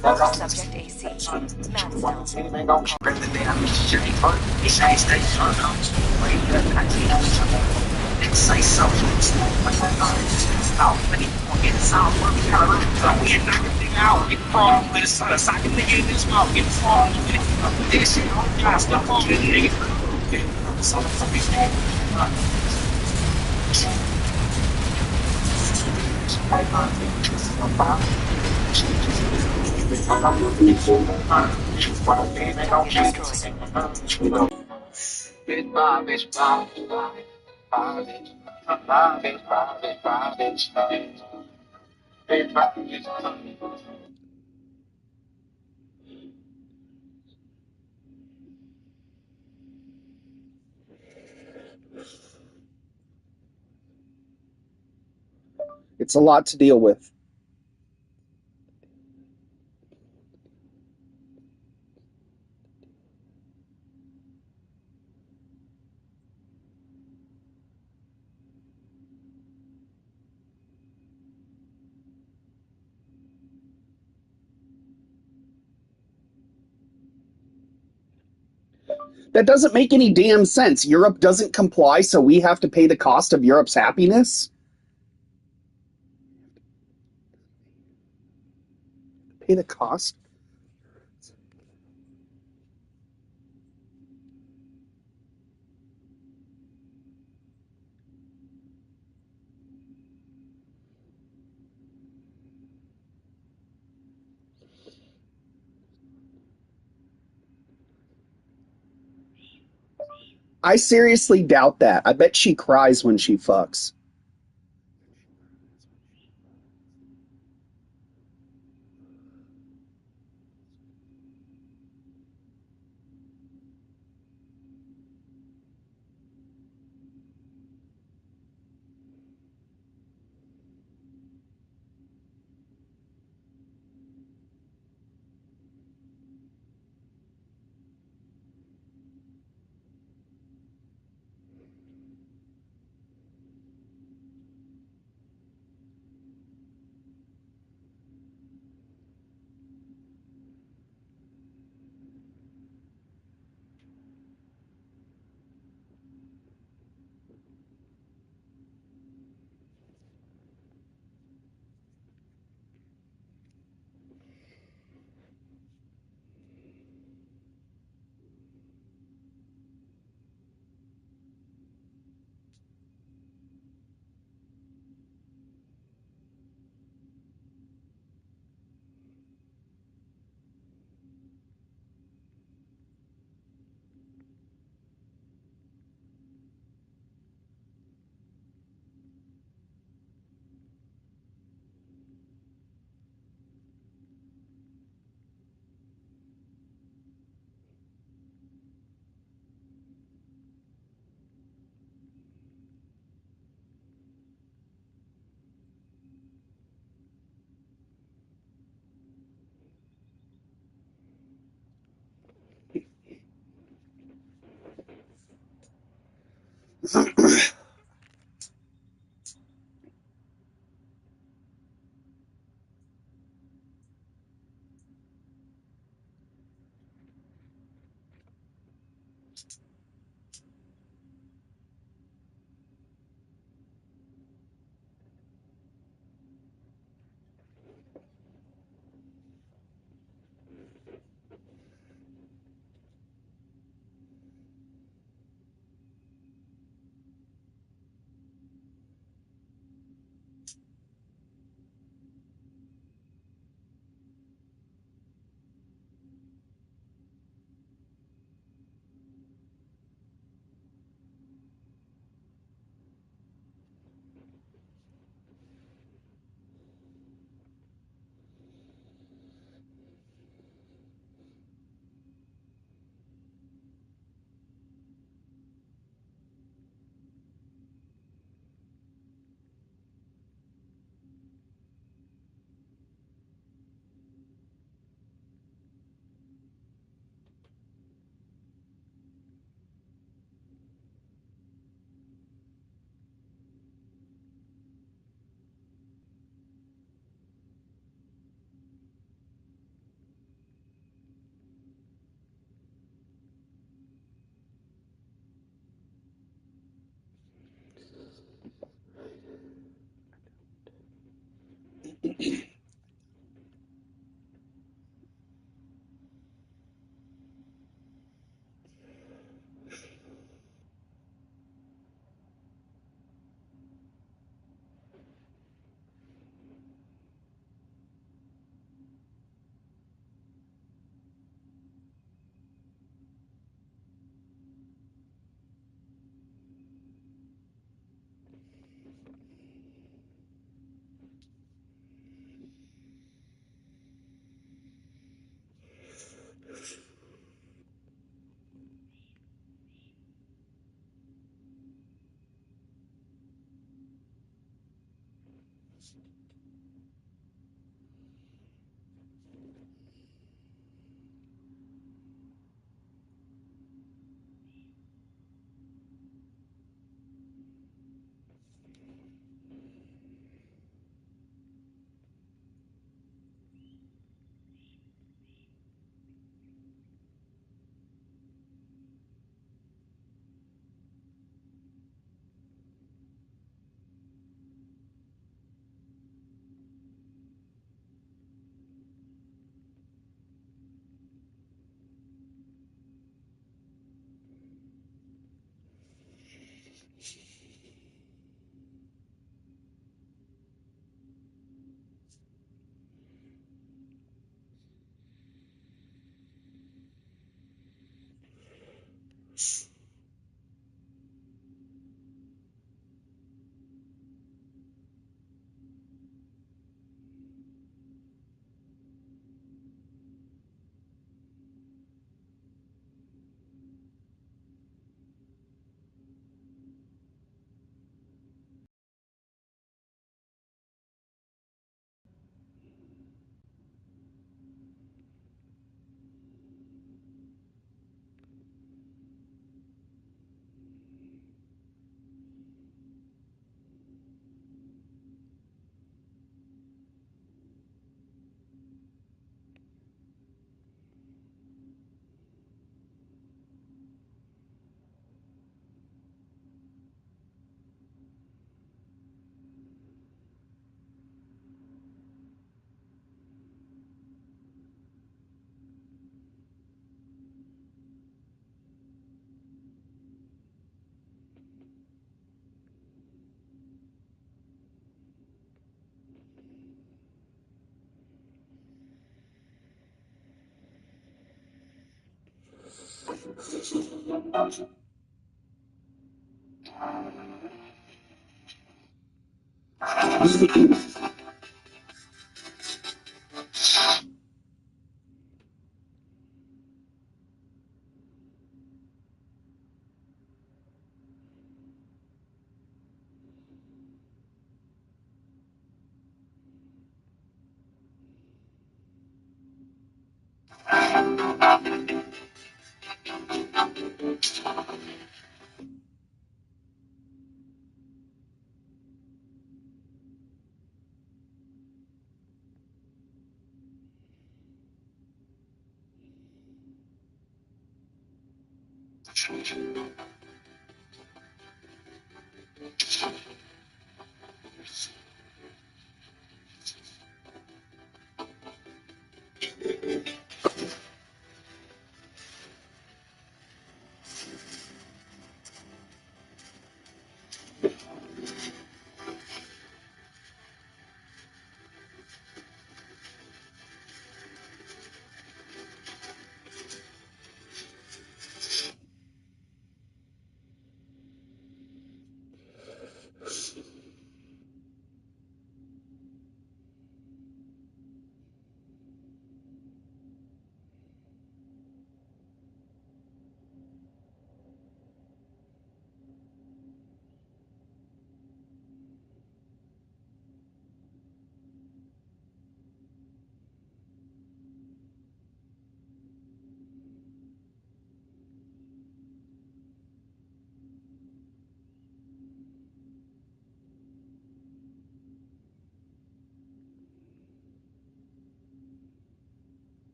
Subject AC. Madstone. Say something. Get sound work, get everything out, get from with the sun, so I can nigga in this mouth, get from this shit on gas, the phone, nigga. So Destroyed. bitch, bye, bitch, bye, bye, bitch, bye, bitch, bye, bitch, bye, bitch, bitch, bye, bitch. It's a lot to deal with. That doesn't make any damn sense. Europe doesn't comply, so we have to pay the cost of Europe's happiness? Pay the cost? I seriously doubt that. I bet she cries when she fucks.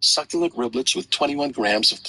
Succulent riblets with 21 grams of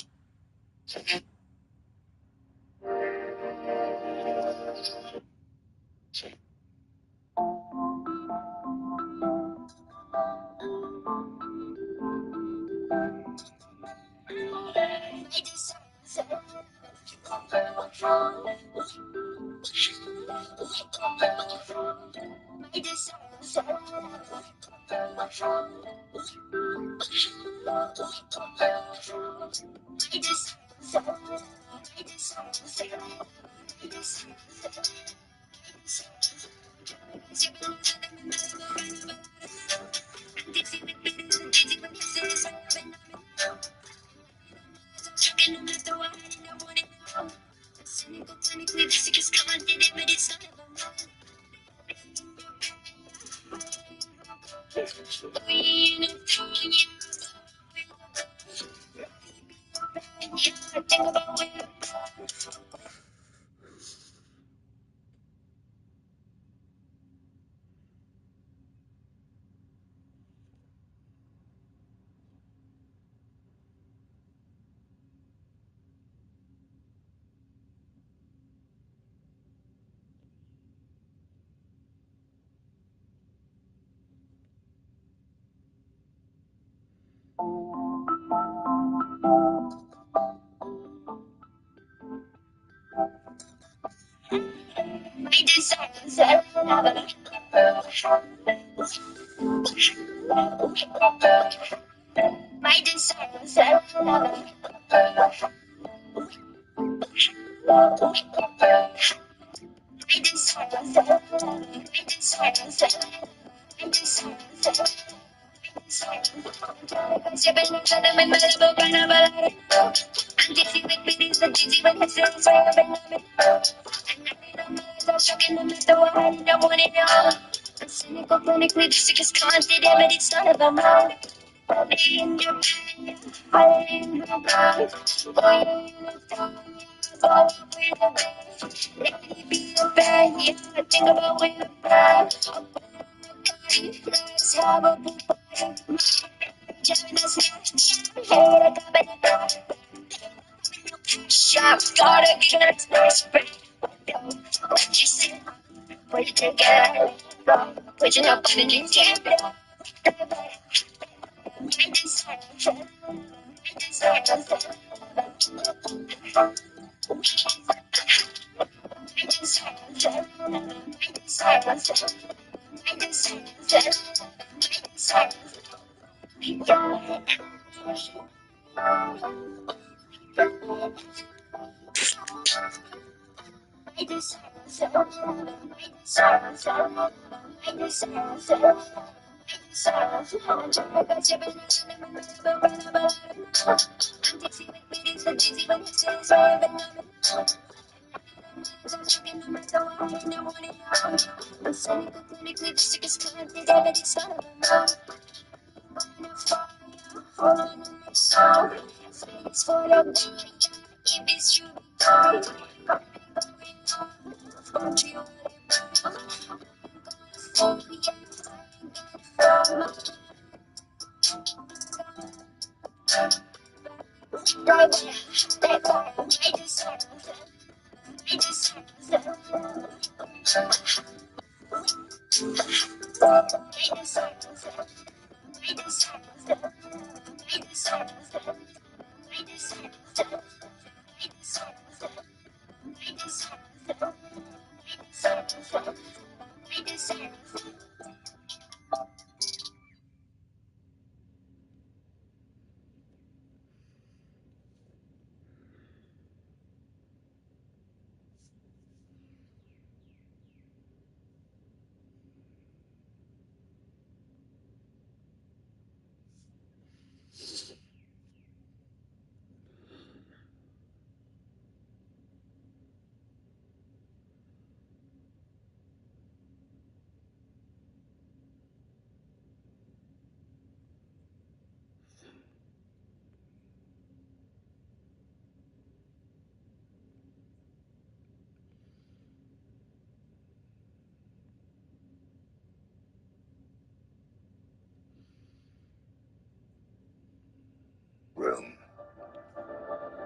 Room.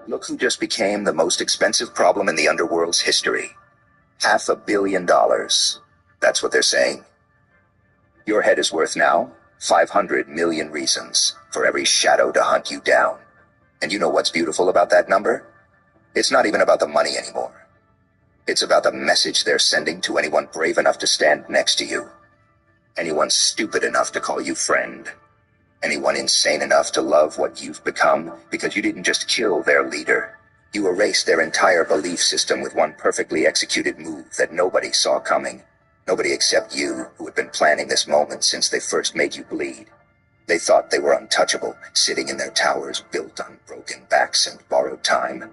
Look who just became the most expensive problem in the underworld's history. $500 million. That's what they're saying. Your head is worth now 500 million reasons for every shadow to hunt you down. And you know what's beautiful about that number? It's not even about the money anymore. It's about the message they're sending to anyone brave enough to stand next to you. Anyone stupid enough to call you friend. Anyone insane enough to love what you've become because you didn't just kill their leader. You erased their entire belief system with one perfectly executed move that nobody saw coming. Nobody except you, who had been planning this moment since they first made you bleed. They thought they were untouchable, sitting in their towers built on broken backs and borrowed time.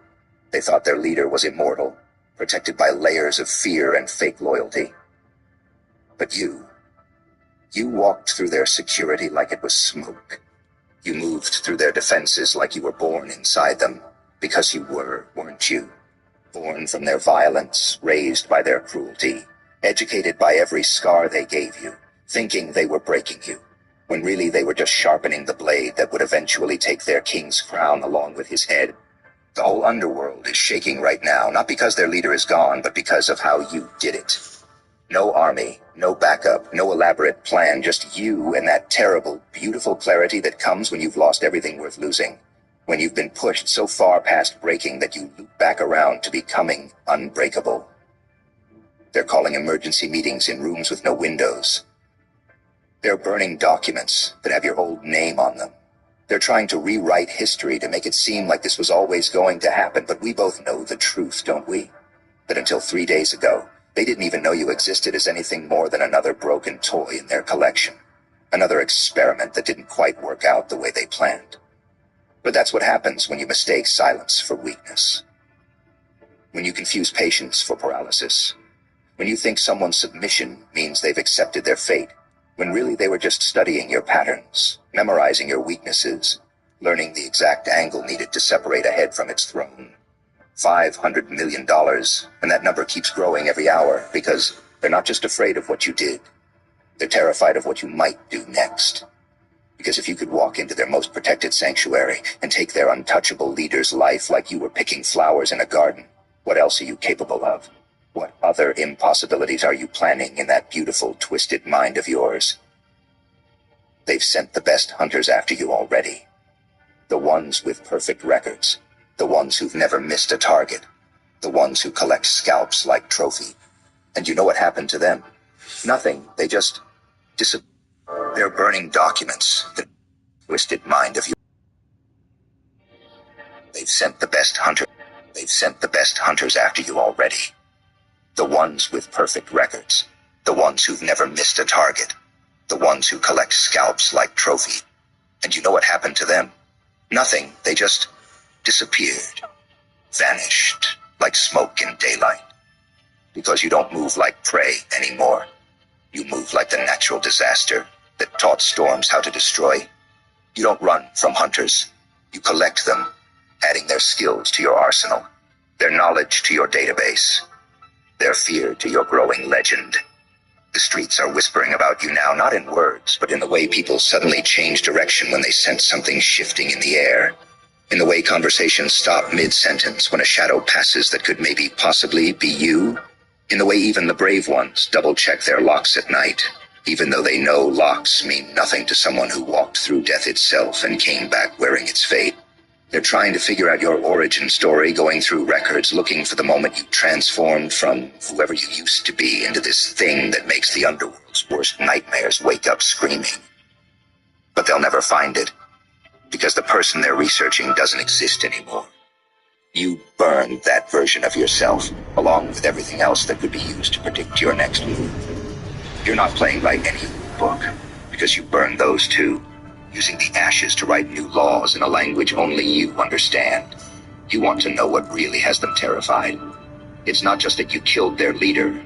They thought their leader was immortal, protected by layers of fear and fake loyalty. But you walked through their security like it was smoke. You moved through their defenses like you were born inside them, because you were, weren't you? Born from their violence, raised by their cruelty, educated by every scar they gave you, thinking they were breaking you, when really they were just sharpening the blade that would eventually take their king's crown along with his head. The whole underworld is shaking right now, not because their leader is gone, but because of how you did it. No army, no backup, no elaborate plan, just you and that terrible, beautiful clarity that comes when you've lost everything worth losing. When you've been pushed so far past breaking that you loop back around to becoming unbreakable. They're calling emergency meetings in rooms with no windows. They're burning documents that have your old name on them. They're trying to rewrite history to make it seem like this was always going to happen, but we both know the truth, don't we? That until 3 days ago, they didn't even know you existed as anything more than another broken toy in their collection. Another experiment that didn't quite work out the way they planned. But that's what happens when you mistake silence for weakness. When you confuse patience for paralysis. When you think someone's submission means they've accepted their fate, when really they were just studying your patterns, memorizing your weaknesses, learning the exact angle needed to separate a head from its throne. $500 million, and that number keeps growing every hour because they're not just afraid of what you did. They're terrified of what you might do next. Because if you could walk into their most protected sanctuary and take their untouchable leader's life like you were picking flowers in a garden, what else are you capable of? What other impossibilities are you planning in that beautiful, twisted mind of yours? They've sent the best hunters after you already. The ones with perfect records. The ones who've never missed a target. The ones who collect scalps like trophy. And you know what happened to them? Nothing. They just disappeared. They're burning documents. The twisted mind of you. They've sent the best hunters after you already. The ones with perfect records. The ones who've never missed a target. The ones who collect scalps like trophy. And you know what happened to them? Nothing. They just disappeared. Vanished like smoke in daylight. Because you don't move like prey anymore. You move like the natural disaster that taught storms how to destroy. You don't run from hunters. You collect them, adding their skills to your arsenal, their knowledge to your database, their fear to your growing legend. The streets are whispering about you now, not in words, but in the way people suddenly change direction when they sense something shifting in the air. In the way conversations stop mid-sentence when a shadow passes that could maybe possibly be you. In the way even the brave ones double-check their locks at night, even though they know locks mean nothing to someone who walked through death itself and came back wearing its fate. They're trying to figure out your origin story, going through records, looking for the moment you transformed from whoever you used to be into this thing that makes the underworld's worst nightmares wake up screaming. But they'll never find it, because the person they're researching doesn't exist anymore. You burned that version of yourself, along with everything else that could be used to predict your next move. You're not playing by any book, because you burned those too, using the ashes to write new laws in a language only you understand. You want to know what really has them terrified. It's not just that you killed their leader,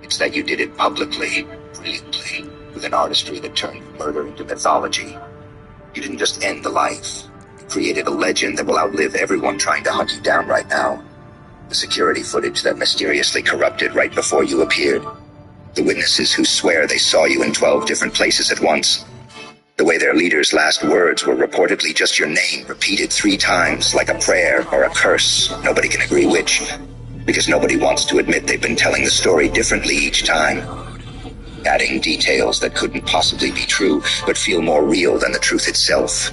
it's that you did it publicly, brilliantly, with an artistry that turned murder into mythology. You didn't just end the life. Created a legend that will outlive everyone trying to hunt you down right now. The security footage that mysteriously corrupted right before you appeared. The witnesses who swear they saw you in 12 different places at once. The way their leader's last words were reportedly just your name repeated 3 times like a prayer or a curse. Nobody can agree which, because nobody wants to admit they've been telling the story differently each time. Adding details that couldn't possibly be true, but feel more real than the truth itself.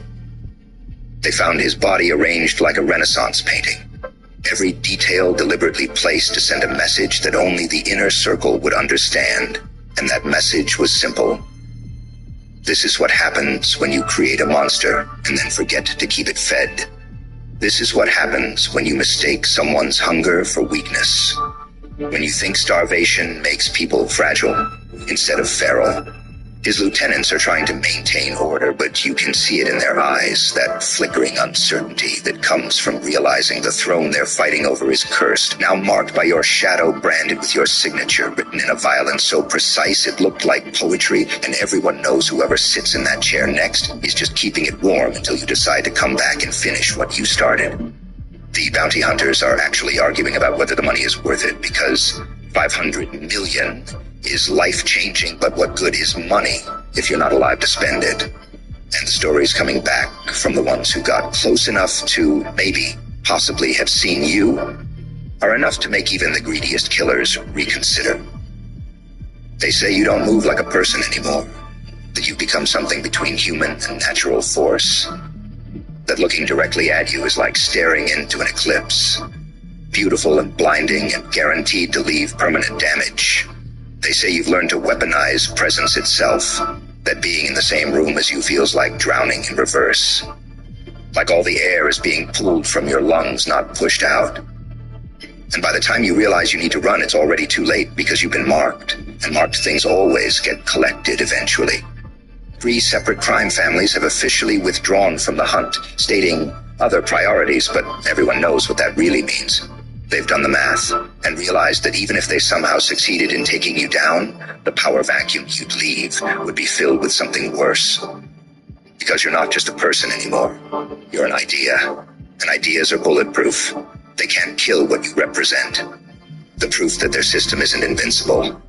They found his body arranged like a Renaissance painting. Every detail deliberately placed to send a message that only the inner circle would understand. And that message was simple. This is what happens when you create a monster and then forget to keep it fed. This is what happens when you mistake someone's hunger for weakness. When you think starvation makes people fragile instead of feral. His lieutenants are trying to maintain order, but you can see it in their eyes, that flickering uncertainty that comes from realizing the throne they're fighting over is cursed, now marked by your shadow, branded with your signature, written in a violence so precise it looked like poetry, and everyone knows whoever sits in that chair next is just keeping it warm until you decide to come back and finish what you started. The bounty hunters are actually arguing about whether the money is worth it, because 500 million is life-changing, but what good is money if you're not alive to spend it? And the stories coming back from the ones who got close enough to maybe, possibly have seen you are enough to make even the greediest killers reconsider. They say you don't move like a person anymore, that you've become something between human and natural force, that looking directly at you is like staring into an eclipse. beautiful and blinding and guaranteed to leave permanent damage. They say you've learned to weaponize presence itself, that being in the same room as you feels like drowning in reverse. Like all the air is being pulled from your lungs, not pushed out. And by the time you realize you need to run, it's already too late because you've been marked, and marked things always get collected eventually. 3 separate crime families have officially withdrawn from the hunt, stating other priorities, but everyone knows what that really means. They've done the math and realized that even if they somehow succeeded in taking you down, the power vacuum you'd leave would be filled with something worse. Because you're not just a person anymore. You're an idea. And ideas are bulletproof. They can't kill what you represent. The proof that their system isn't invincible.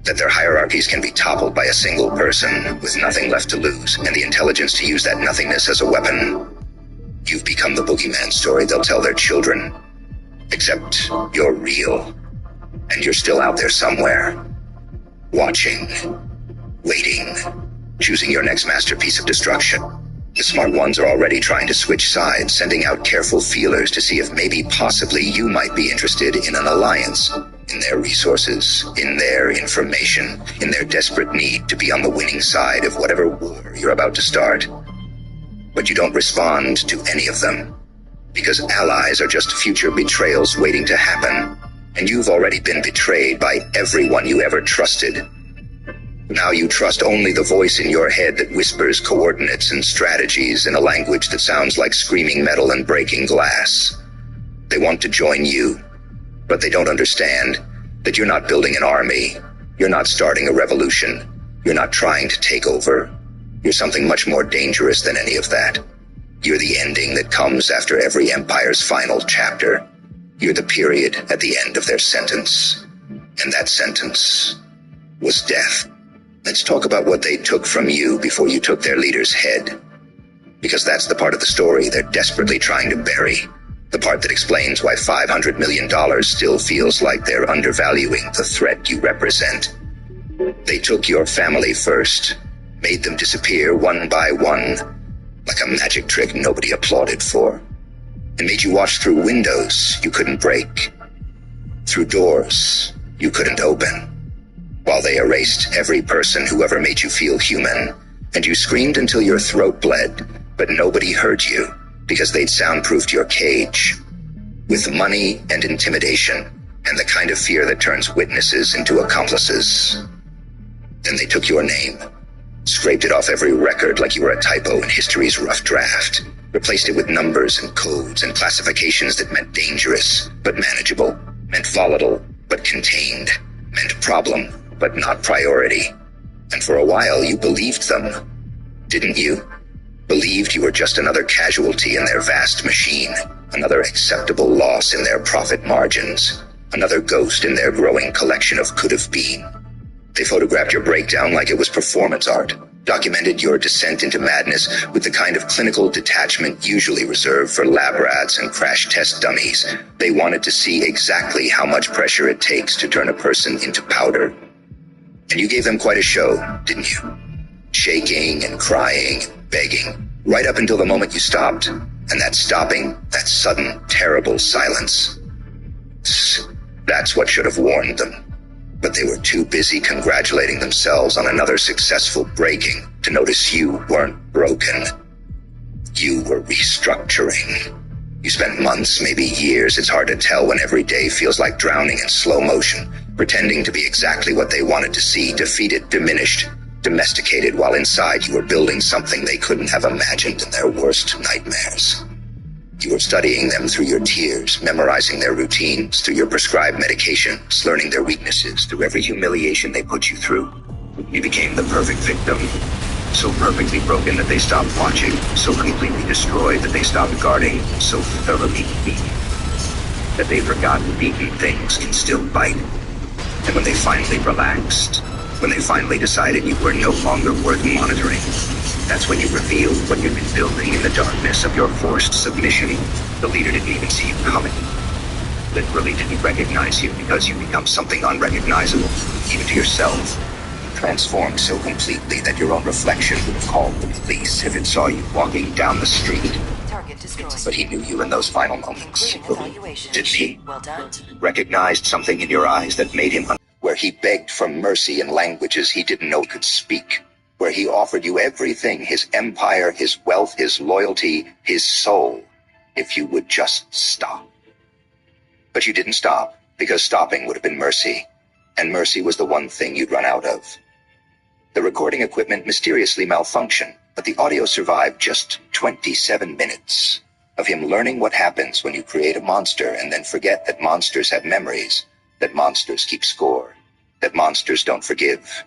That their hierarchies can be toppled by a single person with nothing left to lose, and the intelligence to use that nothingness as a weapon. You've become the boogeyman story they'll tell their children. Except you're real. And you're still out there somewhere. Watching. Waiting. Choosing your next masterpiece of destruction. The smart ones are already trying to switch sides, sending out careful feelers to see if maybe possibly you might be interested in an alliance. In their resources, in their information, in their desperate need to be on the winning side of whatever war you're about to start. But you don't respond to any of them. Because allies are just future betrayals waiting to happen. And you've already been betrayed by everyone you ever trusted. Now you trust only the voice in your head that whispers coordinates and strategies in a language that sounds like screaming metal and breaking glass. They want to join you, but they don't understand that you're not building an army. You're not starting a revolution. You're not trying to take over. You're something much more dangerous than any of that. You're the ending that comes after every empire's final chapter. You're the period at the end of their sentence. And that sentence was death. Let's talk about what they took from you before you took their leader's head. Because that's the part of the story they're desperately trying to bury. The part that explains why $500 million still feels like they're undervaluing the threat you represent. They took your family first, made them disappear one by one, like a magic trick nobody applauded for, and made you watch through windows you couldn't break, through doors you couldn't open. While they erased every person who ever made you feel human, and you screamed until your throat bled, but nobody heard you, because they'd soundproofed your cage. With money and intimidation, and the kind of fear that turns witnesses into accomplices. Then they took your name, scraped it off every record like you were a typo in history's rough draft, replaced it with numbers and codes and classifications that meant dangerous, but manageable, meant volatile, but contained, meant problem, but not priority. And for a while you believed them, didn't you? Believed you were just another casualty in their vast machine, another acceptable loss in their profit margins, another ghost in their growing collection of could-have been. They photographed your breakdown like it was performance art, documented your descent into madness with the kind of clinical detachment usually reserved for lab rats and crash test dummies. They wanted to see exactly how much pressure it takes to turn a person into powder. And you gave them quite a show, didn't you? Shaking and crying and begging, right up until the moment you stopped. And that stopping, that sudden, terrible silence. That's what should have warned them. But they were too busy congratulating themselves on another successful breaking to notice you weren't broken. You were restructuring. You spent months, maybe years, it's hard to tell when every day feels like drowning in slow motion, pretending to be exactly what they wanted to see, defeated, diminished, domesticated, while inside you were building something they couldn't have imagined in their worst nightmares. You were studying them through your tears, memorizing their routines, through your prescribed medications, learning their weaknesses, through every humiliation they put you through. You became the perfect victim. So perfectly broken that they stopped watching, so completely destroyed that they stopped guarding, so thoroughly beaten that they forgot beaten things can still bite. And when they finally relaxed, when they finally decided you were no longer worth monitoring, that's when you revealed what you'd been building in the darkness of your forced submission. The leader didn't even see you coming. Literally didn't recognize you because you become something unrecognizable, even to yourself. transformed so completely that your own reflection would have called the police if it saw you walking down the street. Target destroyed. But he knew you in those final moments, Including evaluation. didn't he? Well done. Recognized something in your eyes that made him where he begged for mercy in languages he didn't know could speak, where he offered you everything, his empire, his wealth, his loyalty, his soul, if you would just stop. But you didn't stop, because stopping would have been mercy, and mercy was the one thing you'd run out of. The recording equipment mysteriously malfunctioned, but the audio survived just 27 minutes of him learning what happens when you create a monster and then forget that monsters have memories, that monsters keep score, that monsters don't forgive.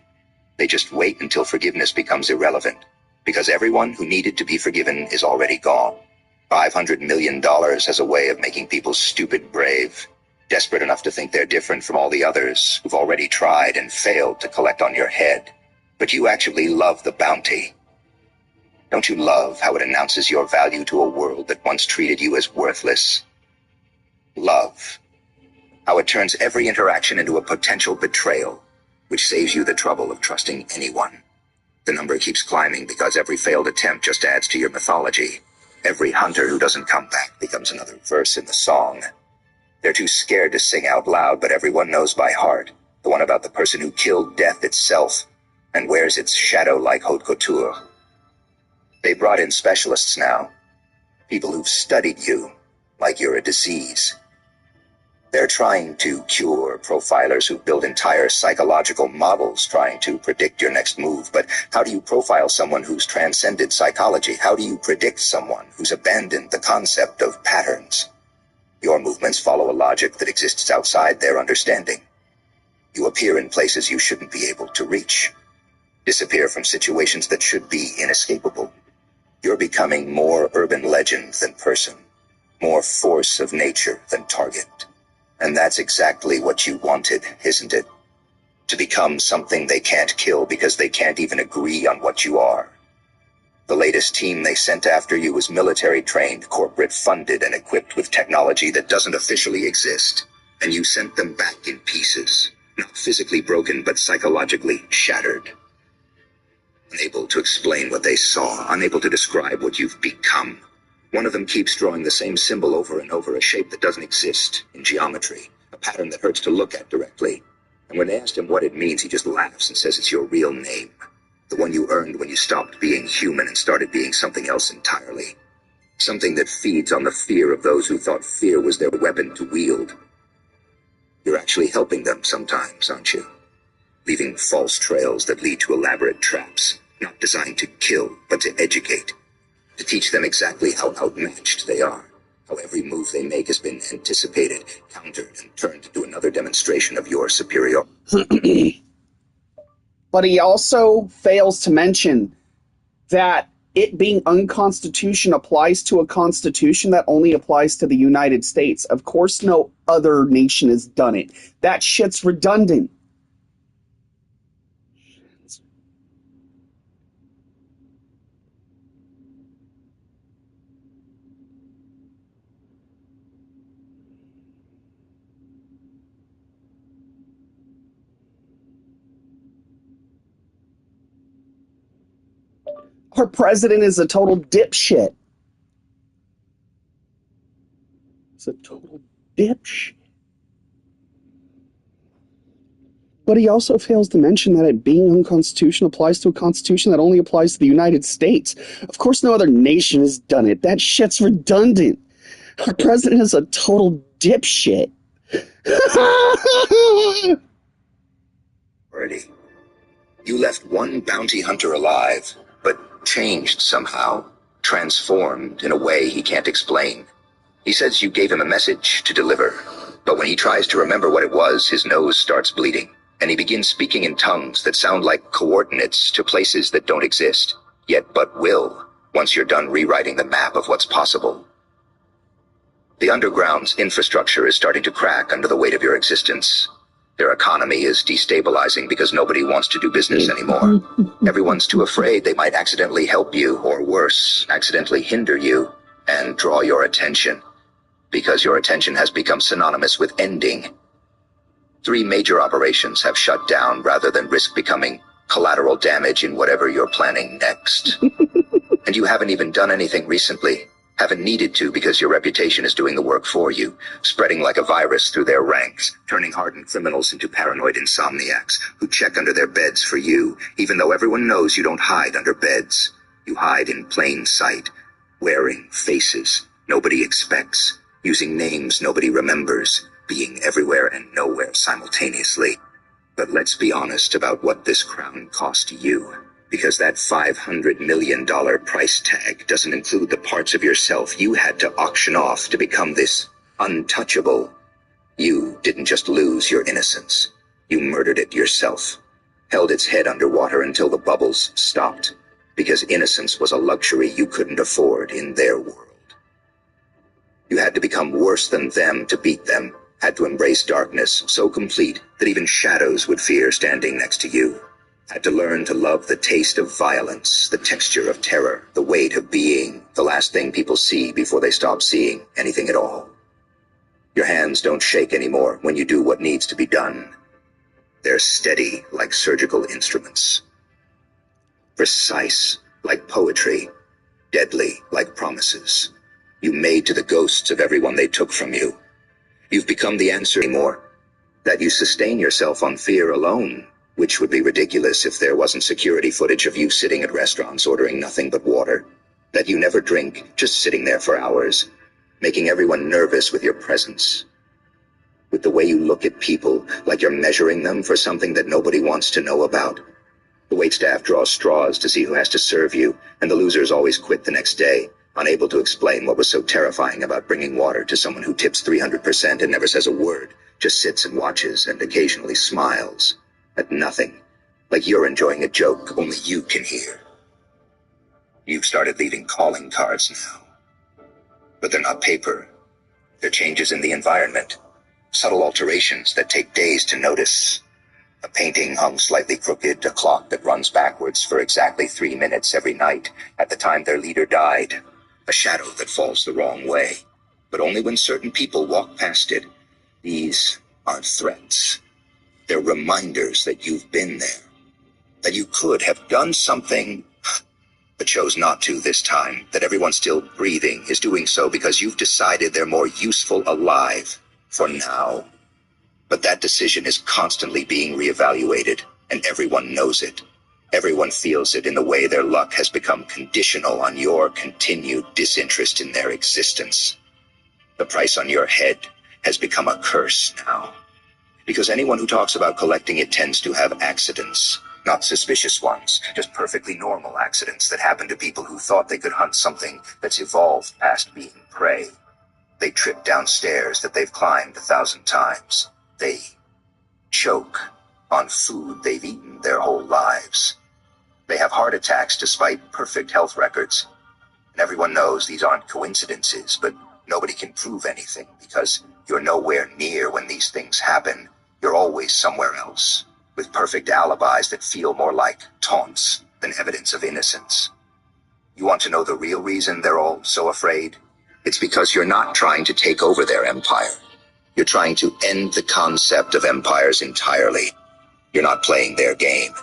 They just wait until forgiveness becomes irrelevant, because everyone who needed to be forgiven is already gone. $500 million has a way of making people stupid brave, desperate enough to think they're different from all the others who've already tried and failed to collect on your head. But you actually love the bounty. Don't you love how it announces your value to a world that once treated you as worthless? Love how it turns every interaction into a potential betrayal, which saves you the trouble of trusting anyone. The number keeps climbing because every failed attempt just adds to your mythology. Every hunter who doesn't come back becomes another verse in the song. They're too scared to sing out loud, but everyone knows by heart, the one about the person who killed death itself and wears its shadow like haute couture. They brought in specialists now, people who've studied you like you're a disease. They're trying to cure profilers who build entire psychological models trying to predict your next move. But how do you profile someone who's transcended psychology? How do you predict someone who's abandoned the concept of patterns? Your movements follow a logic that exists outside their understanding. You appear in places you shouldn't be able to reach. Disappear from situations that should be inescapable. You're becoming more urban legend than person, more force of nature than target. And that's exactly what you wanted, isn't it? To become something they can't kill because they can't even agree on what you are. The latest team they sent after you was military-trained, corporate-funded, and equipped with technology that doesn't officially exist. And you sent them back in pieces, not physically broken, but psychologically shattered. Unable to explain what they saw, unable to describe what you've become. One of them keeps drawing the same symbol over and over, a shape that doesn't exist in geometry, a pattern that hurts to look at directly. And when they asked him what it means, he just laughs and says it's your real name, the one you earned when you stopped being human and started being something else entirely. Something that feeds on the fear of those who thought fear was their weapon to wield. You're actually helping them sometimes, aren't you? Leaving false trails that lead to elaborate traps, not designed to kill, but to educate. To teach them exactly how outmatched they are, how every move they make has been anticipated, countered, and turned into another demonstration of your superiority. But he also fails to mention that it being unconstitutional applies to a constitution that only applies to the United States. Of course, no other nation has done it. That shit's redundant. Our president is a total dipshit. He's a total dipshit. But he also fails to mention that it being unconstitutional applies to a constitution that only applies to the United States. Of course, no other nation has done it. That shit's redundant. Our president is a total dipshit. You left one bounty hunter alive, but changed somehow, transformed in a way he can't explain. He says you gave him a message to deliver, but when he tries to remember what it was, his nose starts bleeding, and he begins speaking in tongues that sound like coordinates to places that don't exist, yet but will, once you're done rewriting the map of what's possible. The underground's infrastructure is starting to crack under the weight of your existence. Their economy is destabilizing because nobody wants to do business anymore. Everyone's too afraid they might accidentally help you, or worse, accidentally hinder you, and draw your attention, because your attention has become synonymous with ending. 3 major operations have shut down rather than risk becoming collateral damage in whatever you're planning next. And you haven't even done anything recently. Haven't needed to because your reputation is doing the work for you, spreading like a virus through their ranks, turning hardened criminals into paranoid insomniacs who check under their beds for you, even though everyone knows you don't hide under beds. You hide in plain sight, wearing faces nobody expects, using names nobody remembers, being everywhere and nowhere simultaneously. But let's be honest about what this crown cost you. Because that $500 million price tag doesn't include the parts of yourself you had to auction off to become this untouchable. You didn't just lose your innocence. You murdered it yourself. Held its head underwater until the bubbles stopped. Because innocence was a luxury you couldn't afford in their world. You had to become worse than them to beat them. Had to embrace darkness so complete that even shadows would fear standing next to you. Had to learn to love the taste of violence, the texture of terror, the weight of being, the last thing people see before they stop seeing anything at all. Your hands don't shake anymore when you do what needs to be done. They're steady like surgical instruments. Precise like poetry, deadly like promises. You made to the ghosts of everyone they took from you. You've become the answer anymore. That you sustain yourself on fear alone, which would be ridiculous if there wasn't security footage of you sitting at restaurants ordering nothing but water. That you never drink, just sitting there for hours, making everyone nervous with your presence. With the way you look at people, like you're measuring them for something that nobody wants to know about. The waitstaff draws straws to see who has to serve you, and the losers always quit the next day, unable to explain what was so terrifying about bringing water to someone who tips 300% and never says a word, just sits and watches and occasionally smiles. At nothing, like you're enjoying a joke only you can hear. You've started leaving calling cards now. But they're not paper. They're changes in the environment. Subtle alterations that take days to notice. A painting hung slightly crooked, a clock that runs backwards for exactly 3 minutes every night at the time their leader died. A shadow that falls the wrong way, but only when certain people walk past it. These aren't threats. They're reminders that you've been there, that you could have done something, but chose not to this time, that everyone still breathing is doing so because you've decided they're more useful alive for now. But that decision is constantly being reevaluated, and everyone knows it. Everyone feels it in the way their luck has become conditional on your continued disinterest in their existence. The price on your head has become a curse now. Because anyone who talks about collecting it tends to have accidents, not suspicious ones, just perfectly normal accidents that happen to people who thought they could hunt something that's evolved past being prey. They trip down stairs that they've climbed 1,000 times. They choke on food they've eaten their whole lives. They have heart attacks despite perfect health records. And everyone knows these aren't coincidences, but nobody can prove anything because you're nowhere near when these things happen. You're always somewhere else, with perfect alibis that feel more like taunts than evidence of innocence. You want to know the real reason they're all so afraid? It's because you're not trying to take over their empire. You're trying to end the concept of empires entirely. You're not playing their game.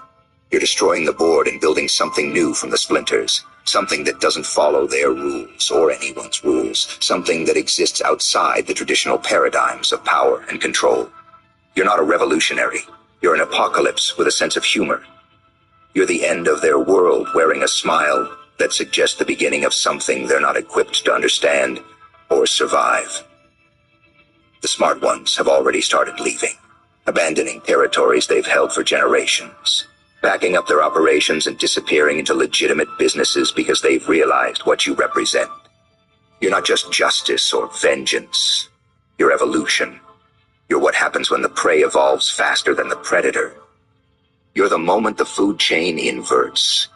You're destroying the board and building something new from the splinters. Something that doesn't follow their rules or anyone's rules. Something that exists outside the traditional paradigms of power and control. You're not a revolutionary. You're an apocalypse with a sense of humor. You're the end of their world wearing a smile that suggests the beginning of something they're not equipped to understand or survive. The smart ones have already started leaving, abandoning territories they've held for generations, backing up their operations and disappearing into legitimate businesses because they've realized what you represent. You're not just justice or vengeance. You're evolution. You're what happens when the prey evolves faster than the predator. You're the moment the food chain inverts,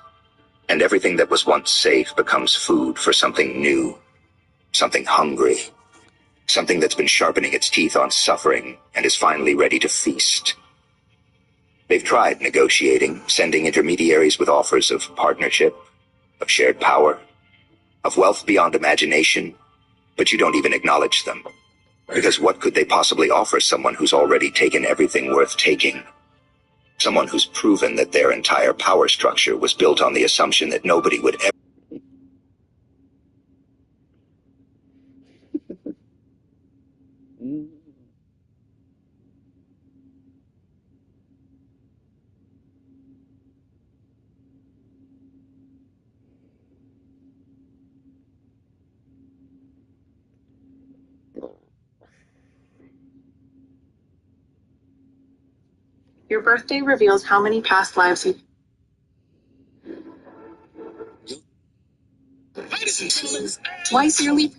and everything that was once safe becomes food for something new, something hungry, something that's been sharpening its teeth on suffering and is finally ready to feast. They've tried negotiating, sending intermediaries with offers of partnership, of shared power, of wealth beyond imagination, but you don't even acknowledge them. Because what could they possibly offer someone who's already taken everything worth taking? Someone who's proven that their entire power structure was built on the assumption that nobody would ever. Your birthday reveals how many past lives you. Twice yearly.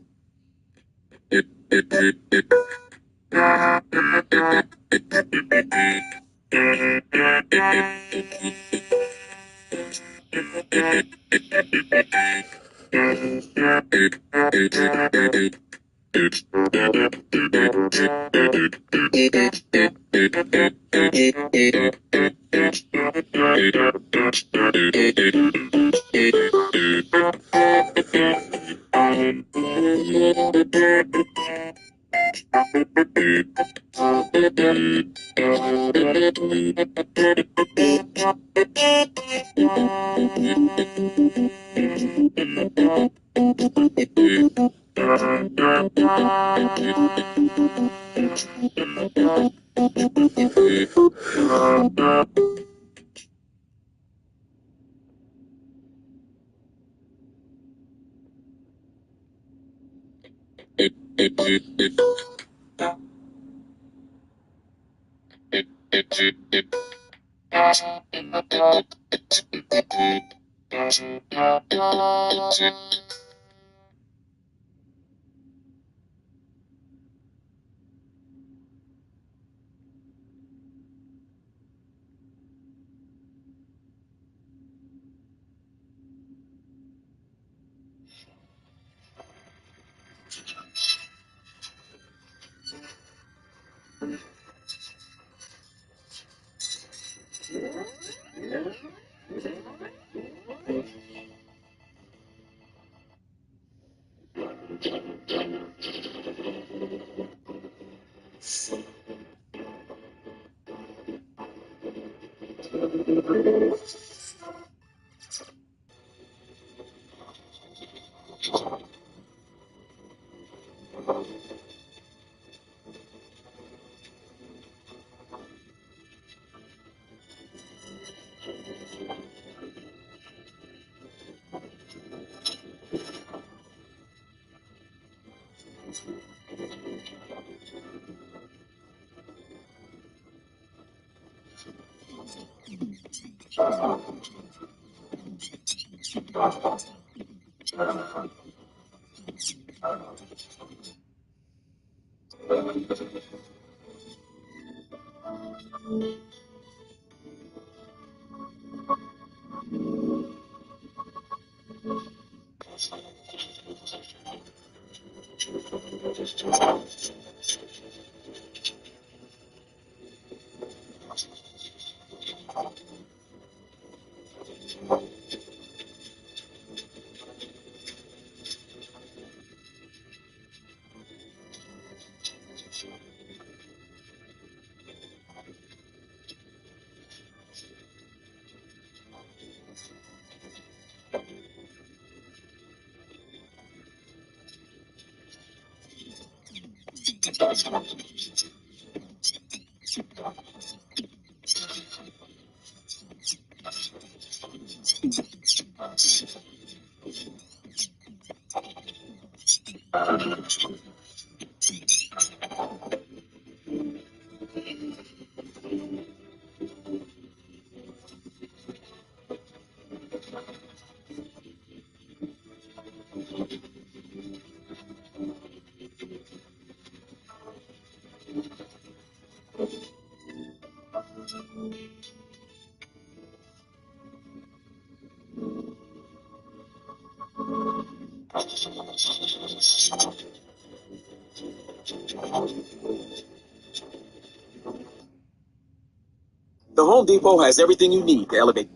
The Home Depot has everything you need to elevate.